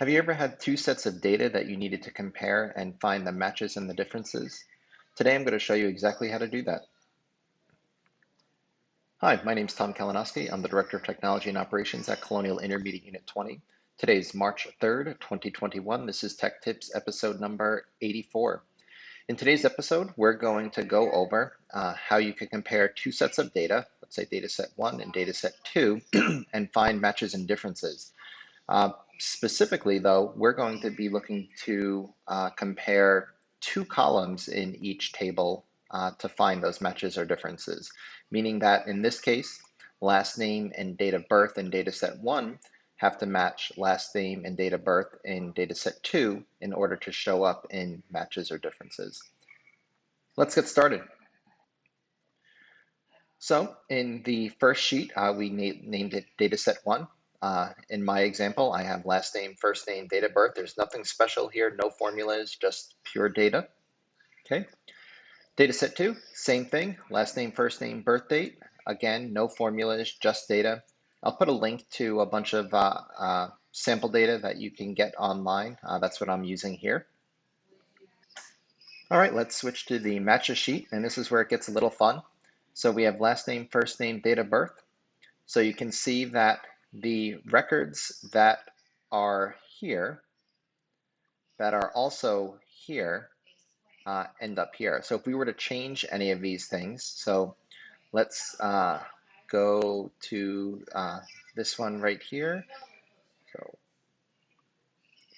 Have you ever had two sets of data that you needed to compare and find the matches and the differences? Today I'm going to show you exactly how to do that. Hi, my name is Tom Kalinowski. I'm the Director of Technology and Operations at Colonial Intermediate Unit 20. Today is March 3rd, 2021. This is Tech Tips episode number 84. In today's episode, we're going to go over how you can compare two sets of data, let's say data set 1 and data set 2, and find matches and differences. Specifically, though, we're going to be looking to compare two columns in each table to find those matches or differences, meaning that in this case, last name and date of birth in data set 1 have to match last name and date of birth in data set 2 in order to show up in matches or differences. Let's get started. So in the first sheet, we named it data set 1. In my example, I have last name, first name, date of birth. There's nothing special here, no formulas, just pure data. Okay. Data set 2, same thing, last name, first name, birth date. Again, no formulas, just data. I'll put a link to a bunch of sample data that you can get online. That's what I'm using here. All right, let's switch to the matches sheet, and this is where it gets a little fun. So we have last name, first name, date of birth. So you can see that the records that are here, that are also here, end up here. So if we were to change any of these things, so let's go to this one right here. So,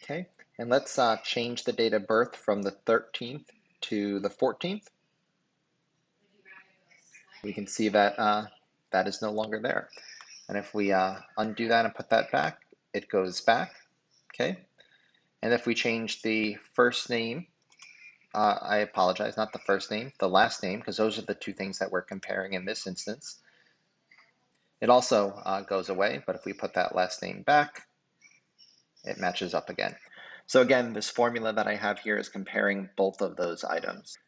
okay, and let's change the date of birth from the 13th to the 14th. We can see that that is no longer there. And if we undo that and put that back, it goes back, okay? And if we change the first name, I apologize, not the first name, the last name, because those are the two things that we're comparing in this instance. It also goes away, but if we put that last name back, it matches up again. So again, this formula that I have here is comparing both of those items.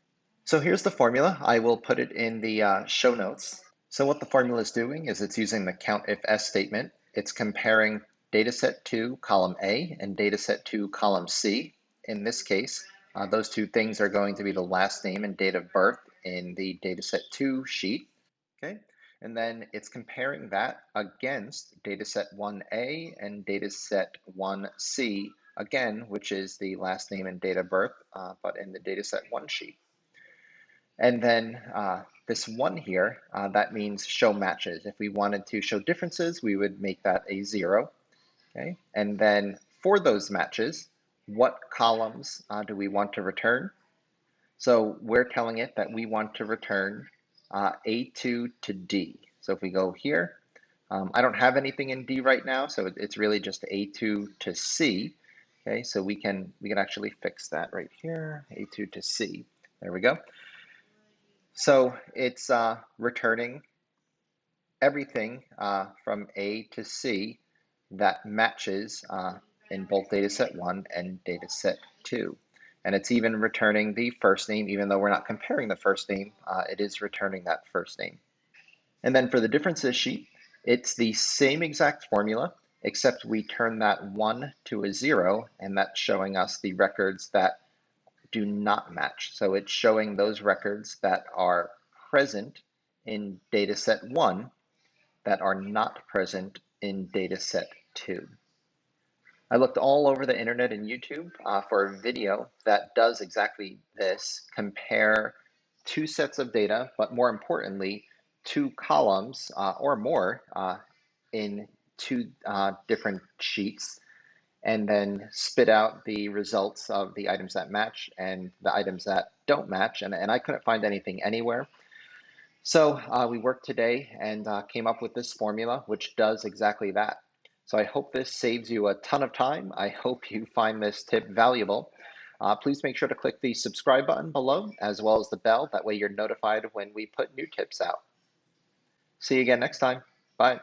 So here's the formula. I will put it in the show notes. So what the formula is doing is it's using the countifs statement. It's comparing dataset 2, column A, and dataset 2, column C. In this case, those two things are going to be the last name and date of birth in the dataset 2 sheet. Okay, and then it's comparing that against dataset 1A and dataset 1C, again, which is the last name and date of birth, but in the dataset 1 sheet. And then this one here, that means show matches. If we wanted to show differences, we would make that a 0. Okay, and then for those matches, what columns do we want to return? So we're telling it that we want to return A2 to D. So if we go here, I don't have anything in D right now, so it's really just A2 to C. Okay, so we can actually fix that right here, A2 to C. There we go. So it's returning everything from A to C that matches in both dataset 1 and dataset 2. And it's even returning the first name, even though we're not comparing the first name, it is returning that first name. And then for the differences sheet, it's the same exact formula, except we turn that 1 to a 0, and that's showing us the records that do not match. So it's showing those records that are present in dataset 1 that are not present in dataset 2. I looked all over the internet and YouTube for a video that does exactly this, compare two sets of data, but more importantly, two columns or more in two different sheets, and then spit out the results of the items that match and the items that don't match. And I couldn't find anything anywhere. So we worked today and came up with this formula, which does exactly that. So I hope this saves you a ton of time. I hope you find this tip valuable. Please make sure to click the subscribe button below, as well as the bell. That way you're notified when we put new tips out. See you again next time. Bye.